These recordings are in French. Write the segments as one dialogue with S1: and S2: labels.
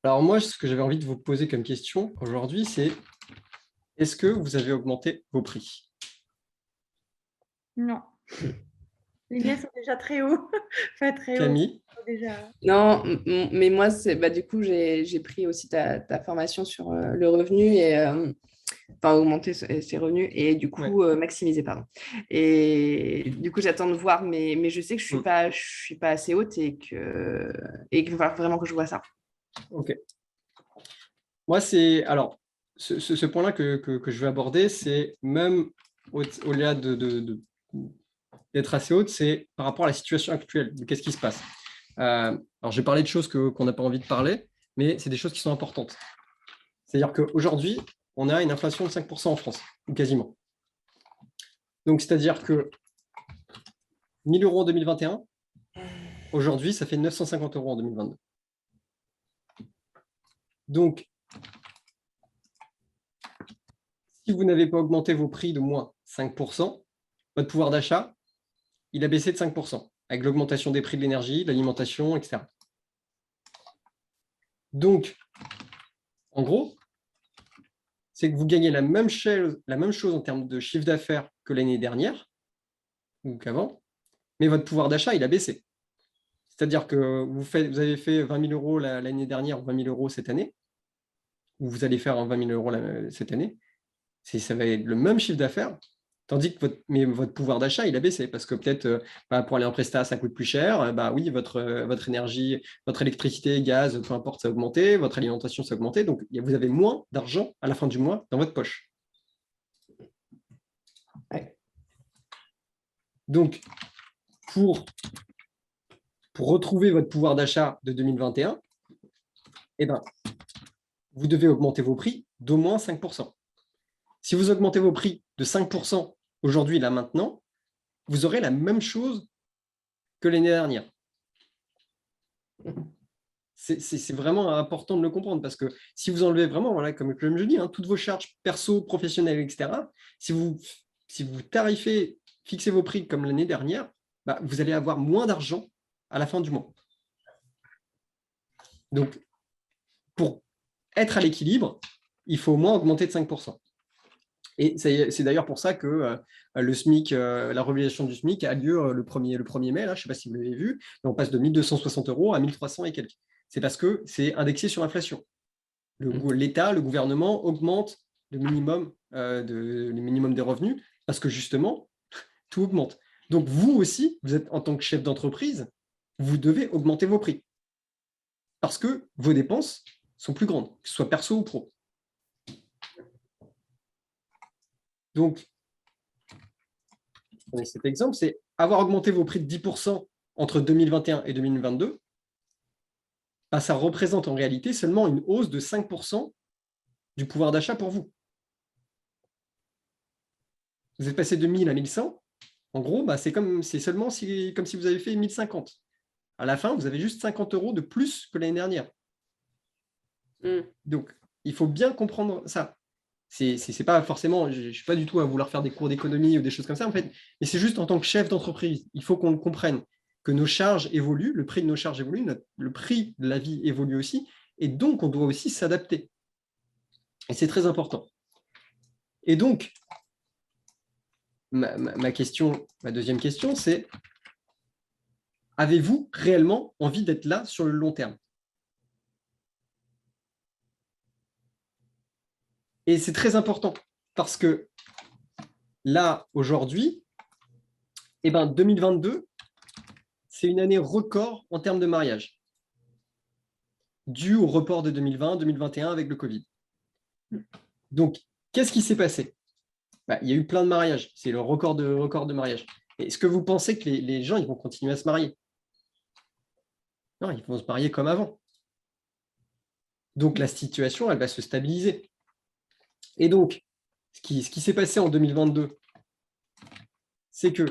S1: Alors moi, ce que j'avais envie de vous poser comme question aujourd'hui, c'est est-ce que vous avez augmenté vos prix?
S2: Non, les miens sont déjà très hauts. Enfin, très hauts.
S1: Camille?
S2: Déjà.
S3: Non, mais moi, du coup, j'ai pris aussi ta formation sur le revenu et enfin augmenter ses revenus et du
S1: Ouais.
S3: coup maximiser, pardon. Et du coup, j'attends de voir, mais je sais que
S1: Mm.
S3: je suis pas assez haute et qu'il va falloir vraiment que je vois ça.
S1: Ok. Moi, c'est alors ce point-là que je veux aborder, c'est même au-delà d'être assez haute, c'est par rapport à la situation actuelle. Qu'est-ce qui se passe? Alors, j'ai parlé de choses qu'on n'a pas envie de parler, mais c'est des choses qui sont importantes. C'est-à-dire qu'aujourd'hui, on a une inflation de 5% en France, ou quasiment. Donc, c'est-à-dire que 1 000 € en 2021, aujourd'hui, ça fait 950 € en 2022. Donc, si vous n'avez pas augmenté vos prix de moins 5%, votre pouvoir d'achat, il a baissé de 5%, avec l'augmentation des prix de l'énergie, de l'alimentation, etc. Donc, en gros, c'est que vous gagnez la même chose en termes de chiffre d'affaires que l'année dernière, ou qu'avant, mais votre pouvoir d'achat, il a baissé. C'est-à-dire que vous avez fait 20 000 € l'année dernière, 20 000 € cette année, ou vous allez faire 20 000 € cette année, ça va être le même chiffre d'affaires, tandis que votre pouvoir d'achat, il a baissé, parce que peut-être pour aller en prestat, ça coûte plus cher, bah oui, votre énergie, votre électricité, gaz, peu importe, ça a augmenté, votre alimentation, ça a augmenté, donc vous avez moins d'argent à la fin du mois dans votre poche.
S3: Ouais.
S1: Donc, pour retrouver votre pouvoir d'achat de 2021, eh ben, vous devez augmenter vos prix d'au moins 5%. Si vous augmentez vos prix de 5% aujourd'hui, là, maintenant, vous aurez la même chose que l'année dernière. C'est vraiment important de le comprendre parce que si vous enlevez vraiment, voilà, comme je dis, toutes vos charges perso, professionnelles, etc., si vous tarifez, fixez vos prix comme l'année dernière, bah, vous allez avoir moins d'argent à la fin du mois. Donc, pour être à l'équilibre, il faut au moins augmenter de 5%. Et c'est d'ailleurs pour ça que le SMIC, la revalorisation du SMIC a lieu le 1er mai, là, je ne sais pas si vous l'avez vu, mais on passe de 1 260 € à 1 300 et quelques. C'est parce que c'est indexé sur l'inflation. L'État, le gouvernement augmente le minimum des revenus parce que justement, tout augmente. Donc vous aussi, vous êtes en tant que chef d'entreprise, vous devez augmenter vos prix parce que vos dépenses sont plus grandes, que ce soit perso ou pro. Donc, cet exemple, c'est avoir augmenté vos prix de 10% entre 2021 et 2022, bah, ça représente en réalité seulement une hausse de 5% du pouvoir d'achat pour vous. Vous êtes passé de 1000 à 1100, en gros, bah, c'est seulement comme si vous avez fait 1050. À la fin, vous avez juste 50 € de plus que l'année dernière. Donc, il faut bien comprendre ça. C'est pas forcément, je ne suis pas du tout à vouloir faire des cours d'économie ou des choses comme ça, en fait, mais c'est juste en tant que chef d'entreprise, il faut qu'on comprenne que nos charges évoluent, le prix de nos charges évolue, le prix de la vie évolue aussi, et donc on doit aussi s'adapter. Et c'est très important. Et donc, ma deuxième question, c'est avez-vous réellement envie d'être là sur le long terme? Et c'est très important parce que là, aujourd'hui, 2022, c'est une année record en termes de mariage, dû au report de 2020-2021 avec le Covid. Donc, qu'est-ce qui s'est passé? Il y a eu plein de mariages, c'est le record de mariage. Est-ce que vous pensez que les gens ils vont continuer à se marier? Non, ils vont se marier comme avant. Donc, la situation, elle va se stabiliser. Et donc, ce qui s'est passé en 2022, c'est que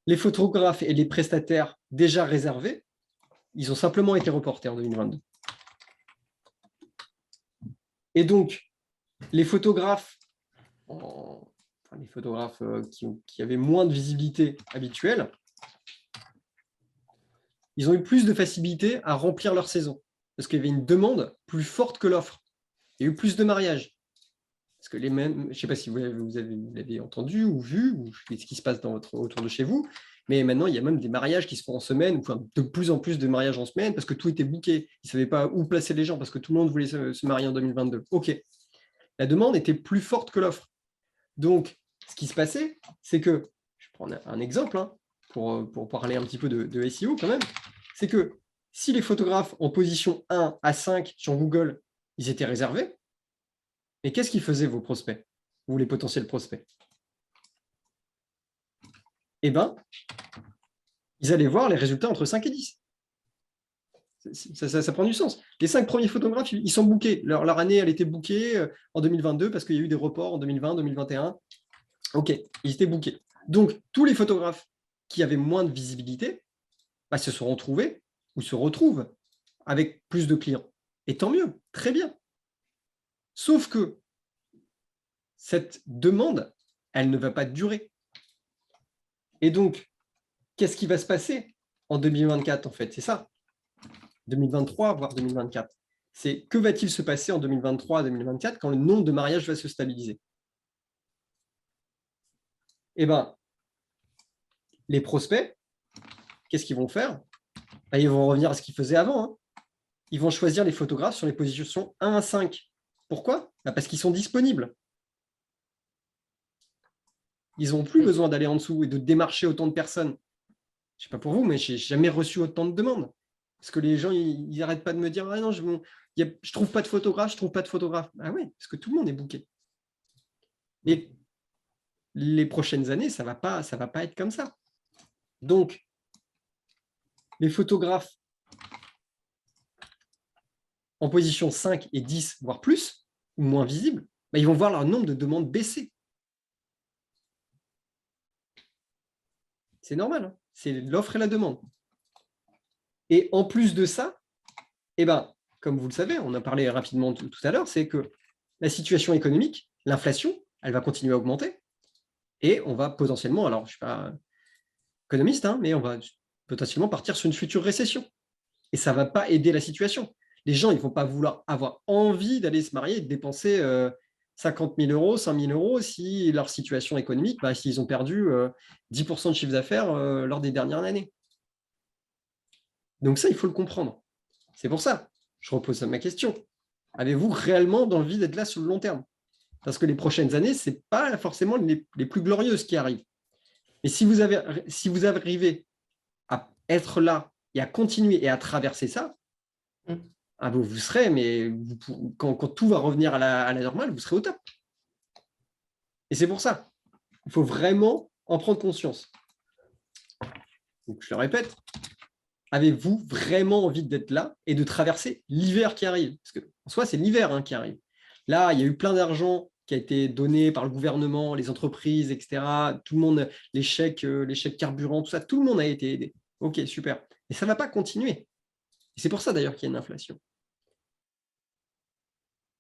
S1: les photographes et les prestataires déjà réservés, ils ont simplement été reportés en 2022. Et donc, les photographes, qui avaient moins de visibilité habituelle, ils ont eu plus de facilité à remplir leur saison. Parce qu'il y avait une demande plus forte que l'offre. Il y a eu plus de mariages. Parce que je ne sais pas si vous l'avez entendu ou vu, ou ce qui se passe autour de chez vous, mais maintenant, il y a même des mariages qui se font en semaine, enfin, de plus en plus de mariages en semaine, parce que tout était booké. Ils ne savaient pas où placer les gens, parce que tout le monde voulait se marier en 2022. OK. La demande était plus forte que l'offre. Donc, ce qui se passait, c'est que, je prends un exemple, hein, pour parler un petit peu de SEO quand même, c'est que si les photographes en position 1 à 5 sur Google, ils étaient réservés, mais qu'est-ce qu'ils faisaient vos prospects ou les potentiels prospects? Eh bien, ils allaient voir les résultats entre 5 et 10. Ça prend du sens. Les 5 premiers photographes, ils sont bookés. Leur année, elle était bookée en 2022 parce qu'il y a eu des reports en 2020, 2021. OK, ils étaient bookés. Donc, tous les photographes qui avaient moins de visibilité se sont retrouvés ou se retrouvent avec plus de clients. Et tant mieux, très bien. Sauf que cette demande, elle ne va pas durer. Et donc, qu'est-ce qui va se passer en 2024, en fait? C'est ça. 2023, voire 2024. C'est que va-t-il se passer en 2023 à 2024 quand le nombre de mariages va se stabiliser? Eh bien, les prospects, qu'est-ce qu'ils vont faire? Ils vont revenir à ce qu'ils faisaient avant. Hein. Ils vont choisir les photographes sur les positions 1 à 5. Pourquoi? Parce qu'ils sont disponibles. Ils n'ont plus besoin d'aller en dessous et de démarcher autant de personnes. Je ne sais pas pour vous, mais je n'ai jamais reçu autant de demandes. Parce que les gens, ils n'arrêtent pas de me dire « Ah non, je ne trouve pas de photographe, je ne trouve pas de photographe. » Ah oui, parce que tout le monde est booké. Et les prochaines années, ça ne va pas être comme ça. Donc, les photographes en position 5 et 10, voire plus, ou moins visibles, ils vont voir leur nombre de demandes baisser. C'est normal, hein, c'est l'offre et la demande. Et en plus de ça, comme vous le savez, on a parlé rapidement tout à l'heure, c'est que la situation économique, l'inflation, elle va continuer à augmenter. Et on va potentiellement, alors je ne suis pas économiste, hein, mais on va potentiellement partir sur une future récession. Et ça ne va pas aider la situation. Les gens, ils ne vont pas avoir envie d'aller se marier et de dépenser 50 000 euros, 5 000 euros si leur situation économique, s'ils ont perdu 10% de chiffre d'affaires lors des dernières années. Donc ça, il faut le comprendre. C'est pour ça, je repose ma question. Avez-vous réellement envie d'être là sur le long terme? Parce que les prochaines années, ce n'est pas forcément les plus glorieuses qui arrivent. Mais si vous arrivez à être là et à continuer et à traverser ça, vous serez, mais quand tout va revenir à la normale, vous serez au top. Et c'est pour ça, il faut vraiment en prendre conscience. Donc, je le répète, avez-vous vraiment envie d'être là et de traverser l'hiver qui arrive? Parce qu'en soi, c'est l'hiver qui arrive. Là, il y a eu plein d'argent qui a été donné par le gouvernement, les entreprises, etc. Tout le monde, les chèques carburant, tout ça, tout le monde a été aidé. OK, super. Et ça ne va pas continuer. Et c'est pour ça d'ailleurs qu'il y a une inflation.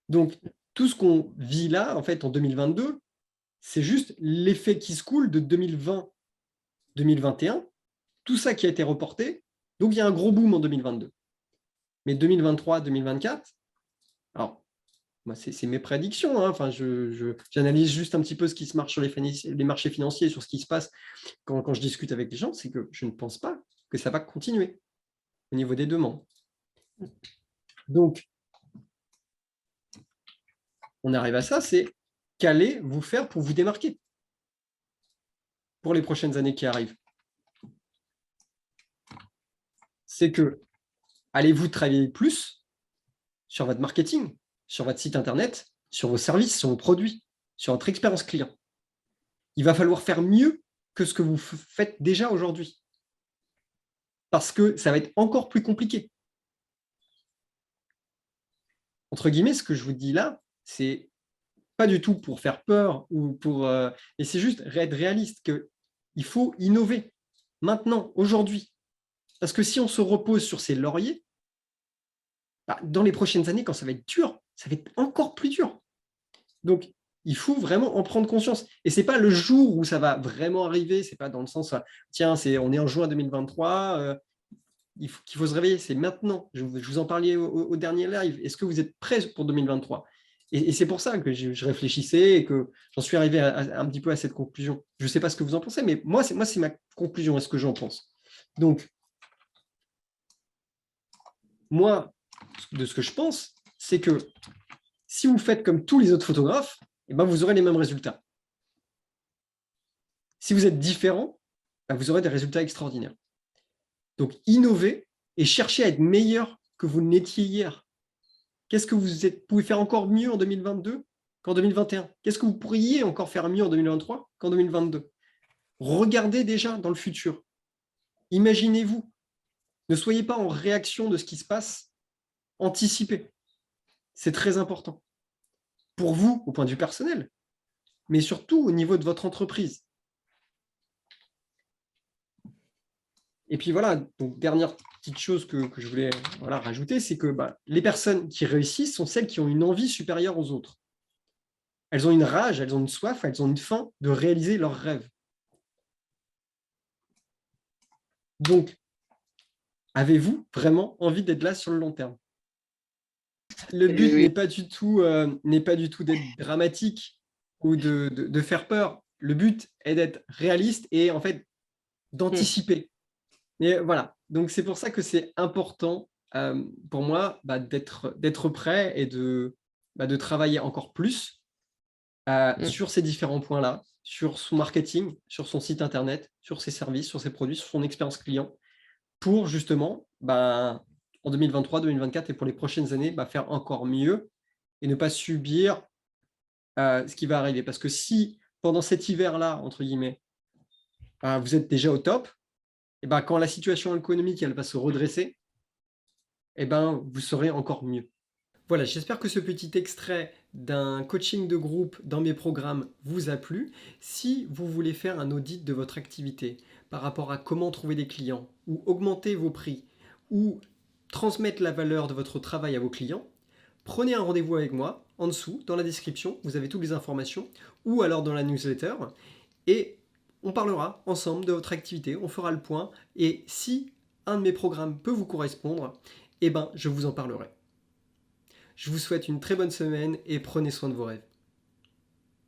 S1: Donc, tout ce qu'on vit là, en fait, en 2022, c'est juste l'effet qui se coule de 2020-2021, tout ça qui a été reporté. Donc, il y a un gros boom en 2022. Mais 2023-2024, alors, moi, c'est mes prédictions. Hein. Enfin, j'analyse juste un petit peu ce qui se marche sur les marchés financiers, sur ce qui se passe quand je discute avec les gens, c'est que je ne pense pas que ça va continuer au niveau des demandes. Donc, on arrive à ça, c'est qu'allez-vous faire pour vous démarquer pour les prochaines années qui arrivent? C'est que allez-vous travailler plus sur votre marketing, sur votre site internet, sur vos services, sur vos produits, sur votre expérience client. Il va falloir faire mieux que ce que vous faites déjà aujourd'hui. Parce que ça va être encore plus compliqué. Entre guillemets, ce que je vous dis là, c'est pas du tout pour faire peur ou pour. Mais c'est juste être réaliste qu'il faut innover maintenant, aujourd'hui. Parce que si on se repose sur ses lauriers, dans les prochaines années, quand ça va être dur, ça va être encore plus dur. Donc, il faut vraiment en prendre conscience. Et ce n'est pas le jour où ça va vraiment arriver, ce n'est pas dans le sens, tiens, on est en juin 2023, qu'il faut se réveiller, c'est maintenant. Je vous en parlais au dernier live. Est-ce que vous êtes prêts pour 2023 ? Et c'est pour ça que je réfléchissais et que j'en suis arrivé un petit peu à cette conclusion. Je ne sais pas ce que vous en pensez, mais moi, c'est ma conclusion, est ce que j'en pense. Donc, moi, de ce que je pense, c'est que si vous faites comme tous les autres photographes, eh ben, vous aurez les mêmes résultats. Si vous êtes différent, ben, vous aurez des résultats extraordinaires. Donc, innovez et cherchez à être meilleur que vous n'étiez hier. Qu'est-ce que vous pouvez faire encore mieux en 2022 qu'en 2021 ? Qu'est-ce que vous pourriez encore faire mieux en 2023 qu'en 2022 ? Regardez déjà dans le futur. Imaginez-vous. Ne soyez pas en réaction de ce qui se passe. Anticipez. C'est très important. Pour vous, au point de vue personnel, mais surtout au niveau de votre entreprise. Et puis voilà, donc dernière petite chose que je voulais rajouter, c'est que les personnes qui réussissent sont celles qui ont une envie supérieure aux autres. Elles ont une rage, elles ont une soif, elles ont une faim de réaliser leurs rêves. Donc, avez-vous vraiment envie d'être là sur le long terme ? Le but n'est pas du tout d'être dramatique ou de faire peur. Le but est d'être réaliste et en fait d'anticiper. Mais voilà, donc c'est pour ça que c'est important pour moi d'être prêt et de travailler encore plus sur ces différents points-là, sur son marketing, sur son site internet, sur ses services, sur ses produits, sur son expérience client, pour justement, en 2023, 2024 et pour les prochaines années, faire encore mieux et ne pas subir ce qui va arriver. Parce que si, pendant cet hiver-là, entre guillemets, vous êtes déjà au top, et quand la situation économique elle va se redresser, vous serez encore mieux. Voilà, j'espère que ce petit extrait d'un coaching de groupe dans mes programmes vous a plu. Si vous voulez faire un audit de votre activité par rapport à comment trouver des clients, ou augmenter vos prix, ou transmettre la valeur de votre travail à vos clients, prenez un rendez-vous avec moi. En dessous, dans la description, vous avez toutes les informations, ou alors dans la newsletter, et on parlera ensemble de votre activité, on fera le point, et si un de mes programmes peut vous correspondre, je vous en parlerai. Je vous souhaite une très bonne semaine et prenez soin de vos rêves.